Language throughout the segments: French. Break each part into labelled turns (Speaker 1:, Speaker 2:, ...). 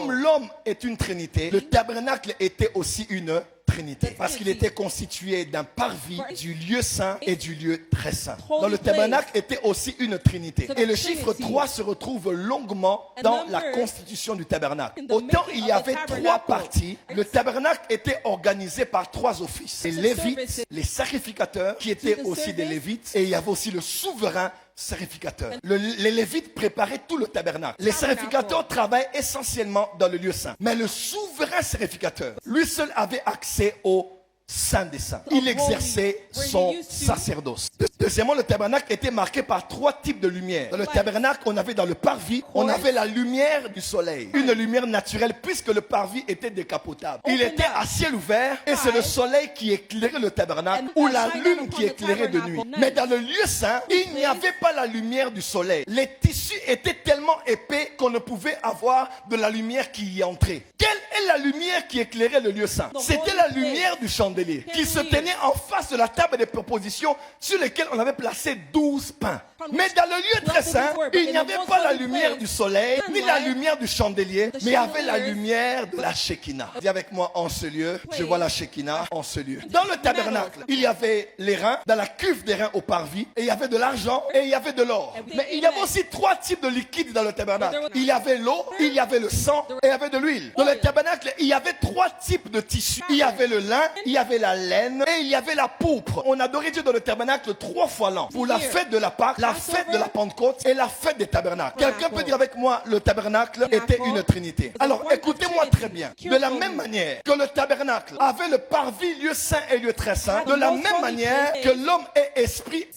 Speaker 1: comme l'homme est une trinité, le tabernacle était aussi une trinité. Parce qu'il était constitué d'un parvis, du lieu saint et du lieu très saint. Donc le tabernacle était aussi une trinité. Et le chiffre 3 se retrouve longuement dans la constitution du tabernacle. Autant il y avait 3 parties, le tabernacle était organisé par 3 offices. Les lévites, les sacrificateurs, qui étaient aussi des lévites, et il y avait aussi le souverain sacrificateur. Les lévites préparaient tout le tabernacle. Les sacrificateurs travaillaient essentiellement dans le lieu saint. Mais le souverain sacrificateur, lui seul avait accès au Saint des Saints. Il exerçait son sacerdoce. Deuxièmement, le tabernacle était marqué par 3 types de lumière. Dans le tabernacle, on avait dans le parvis, on avait la lumière du soleil. Une lumière naturelle puisque le parvis était décapotable. Il était à ciel ouvert et c'est le soleil qui éclairait le tabernacle ou la lune qui éclairait de nuit. Mais dans le lieu saint, il n'y avait pas la lumière du soleil. Les tissus étaient tellement épais qu'on ne pouvait avoir de la lumière qui y entrait. Quelle est la lumière qui éclairait le lieu saint? C'était la lumière du chandelier qui se tenait en face de la table des propositions sur lesquelles on avait placé 12 pains. Mais dans le lieu très saint, il n'y avait pas la lumière du soleil, ni la lumière du chandelier, mais il y avait la lumière de la Shekinah. Dis avec moi, en ce lieu, je vois la Shekinah en ce lieu. Dans le tabernacle, il y avait les reins, dans la cuve des reins au parvis, et il y avait de l'argent, et il y avait de l'or. Mais il y avait aussi 3 types de liquides dans le tabernacle. Il y avait l'eau, il y avait le sang, et il y avait de l'huile. Dans le tabernacle, il y avait 3 types de tissus. Il y avait le lin, il y avait la laine, et il y avait la pourpre. On adorait Dieu dans le tabernacle 3 fois l'an. Pour la fête de la Pâque, la fête de la Pentecôte et la fête des tabernacles. Quelqu'un peut dire avec moi, le tabernacle était une trinité. Alors écoutez-moi très bien. De la même manière que le tabernacle avait le parvis, lieu saint et lieu très saint, de la même manière que l'homme est esprit,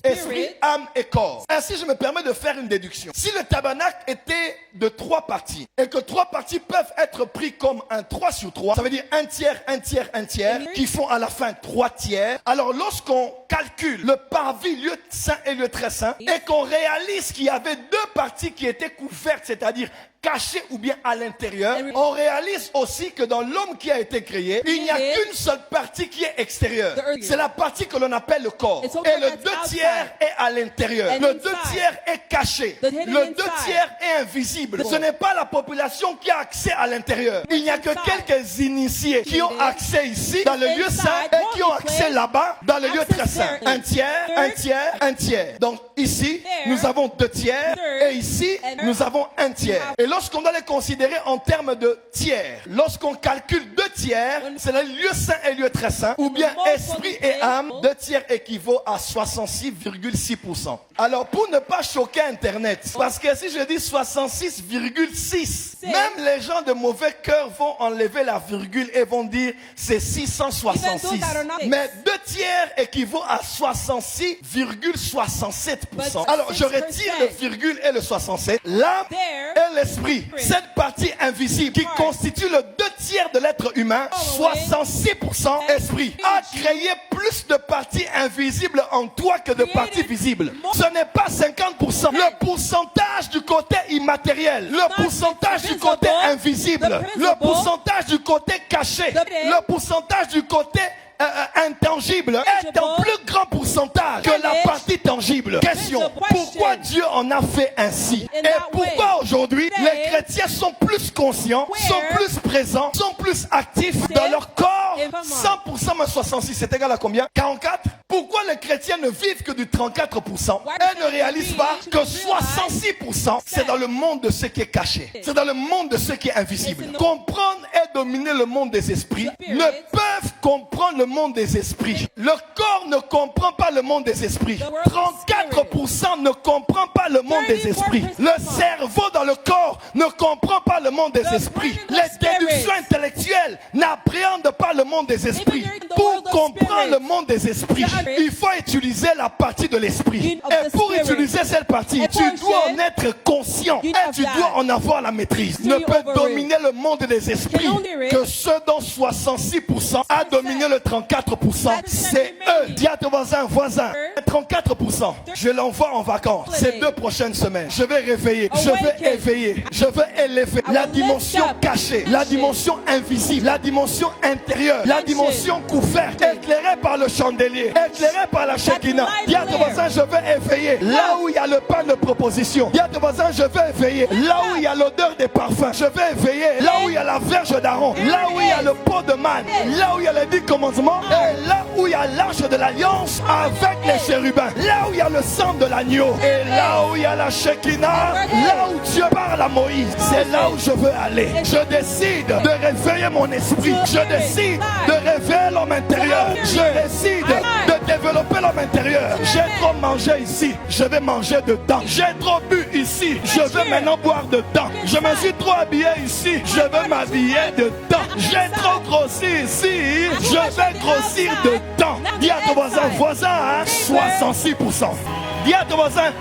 Speaker 1: âme et corps. Ainsi, je me permets de faire une déduction. Si le tabernacle était de 3 parties et que 3 parties peuvent être pris comme un 3 sur 3, ça veut dire un tiers, un tiers, un tiers, qui font à la fin 3 tiers. Alors lorsqu'on calcule le parvis, lieu saint et lieu très saint, et qu'on réalise qu'il y avait 2 parties qui étaient couvertes, c'est-à-dire cachées ou bien à l'intérieur, on réalise aussi que dans l'homme qui a été créé, il n'y a qu'une seule partie qui est extérieure. C'est la partie que l'on appelle le corps. Et le 2 tiers est à l'intérieur. Le 2 tiers est caché. Le 2 tiers est invisible. Ce n'est pas la population qui a accès à l'intérieur. Il n'y a que quelques initiés qui ont accès ici, dans le lieu saint, et qui ont accès là-bas, dans le lieu très saint. Un tiers, un tiers, un tiers. Donc ici, nous avons 2 tiers, et ici, nous avons 1 tiers. Et lorsqu'on doit les considérer en termes de tiers, lorsqu'on calcule 2 tiers, c'est le lieu saint et lieu très saint, ou bien esprit et âme, 2 tiers équivaut à 66,6%. Alors pour ne pas choquer Internet, parce que si je dis 66,6, même les gens de mauvais cœur vont enlever la virgule et vont dire c'est 666. Mais 2 tiers équivaut à 66,67%. Alors je retire le virgule et le 67. L'âme et l'esprit, cette partie invisible qui constitue le 2 tiers de l'être humain, 66% esprit, a créé plus de parties invisibles en toi que de parties visibles. Ce n'est pas 50%. Le pourcentage du côté immatériel, le pourcentage du côté invisible, le pourcentage du côté caché, le pourcentage du côté intangible est un plus grand pourcentage que la partie tangible. Question, pourquoi Dieu en a fait ainsi? Et pourquoi aujourd'hui les chrétiens sont plus conscients, sont plus présents, sont plus actifs dans leur corps? 100% mais 66, c'est égal à combien? 44? Pourquoi les chrétiens ne vivent que du 34% et ne réalisent pas que 66% c'est dans le monde de ce qui est caché, c'est dans le monde de ce qui est invisible. Comprendre et dominer le monde des esprits ne peuvent comprendre le monde des esprits. Le corps ne comprend pas le monde des esprits. 34% ne comprend pas le monde des esprits. Le cerveau dans le corps ne comprend pas le monde des esprits. Les déductions intellectuelles n'appréhendent pas le monde des esprits. Pour comprendre le monde des esprits, il faut utiliser la partie de l'esprit. Et pour utiliser cette partie, tu dois en être conscient et tu dois en avoir la maîtrise. Ne peut dominer le monde des esprits que ceux dont 66% a dominé le 34%. C'est eux. Dis à ton voisin, 34%. Je l'envoie en vacances ces 2 prochaines semaines. Je vais réveiller, je vais éveiller, je vais élever la dimension cachée, la dimension invisible, la dimension intérieure, la dimension couverte, éclairée par le chandelier, éclairé par la Shekinah. Dis à ton voisin, je vais éveiller là où il y a le pain de proposition. Dis à ton voisin, je vais éveiller là où il y a l'odeur des parfums. Je vais éveiller là où il y a la verge d'Aaron, là où il y a le pot de manne, là où il y a les 10 commandements, et là où il y a l'arche de l'alliance avec les chérubins, là où il y a le sang de l'agneau, et là où il y a la Shekinah, là où Dieu parle à Moïse. C'est là où je veux aller. Je décide de réveiller mon esprit. Je décide de réveiller l'homme intérieur. Je décide de développer l'homme intérieur. J'ai trop mangé ici, je vais manger dedans. J'ai trop bu ici, je vais maintenant boire dedans. Je me suis trop habillé ici, je vais m'habiller dedans. J'ai trop grossi ici, je vais grossir dedans. Dis à ton voisin, hein, 66%. Dis à ton voisin,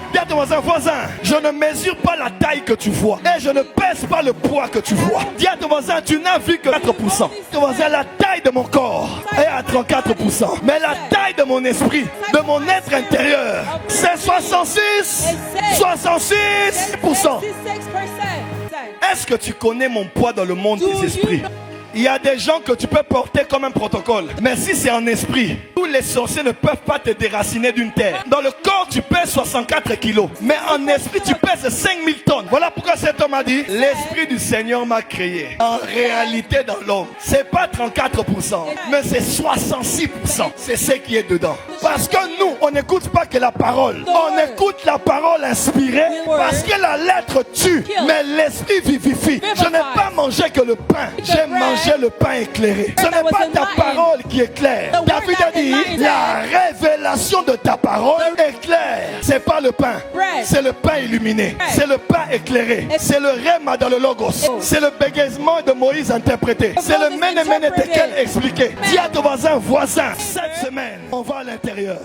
Speaker 1: je ne mesure pas la taille que tu vois. Et je ne pèse pas le poids que tu vois. Dis à ton voisin, tu n'as vu que 4%. Ton voisin, la taille de mon corps est à 34%. Mais la taille de mon esprit, de mon être intérieur, c'est 66%. Est-ce que tu connais mon poids dans le monde des esprits? Il y a des gens que tu peux porter comme un protocole. Mais si c'est en esprit, tous les sorciers ne peuvent pas te déraciner d'une terre. Dans le corps, tu pèses 64 kilos. Mais en esprit, tu pèses 5000 tonnes. Voilà pourquoi cet homme a dit, l'esprit du Seigneur m'a créé. En réalité, dans l'homme, c'est pas 34%, mais c'est 66%. C'est ce qui est dedans. Parce que nous, on n'écoute pas que la parole. On écoute la parole inspirée parce que la lettre tue, mais l'esprit vivifie. Je n'ai pas mangé que le pain. J'ai mangé le pain éclairé. Ce n'est pas ta parole qui éclaire. David a dit, la révélation de ta parole éclaire. C'est pas le pain, c'est le pain illuminé. C'est le pain éclairé. C'est le réma dans le logos. C'est le bégaiement de Moïse interprété. C'est le Méné Tékel expliqué. Dis à ton voisin, cette semaine, on va à l'intérieur.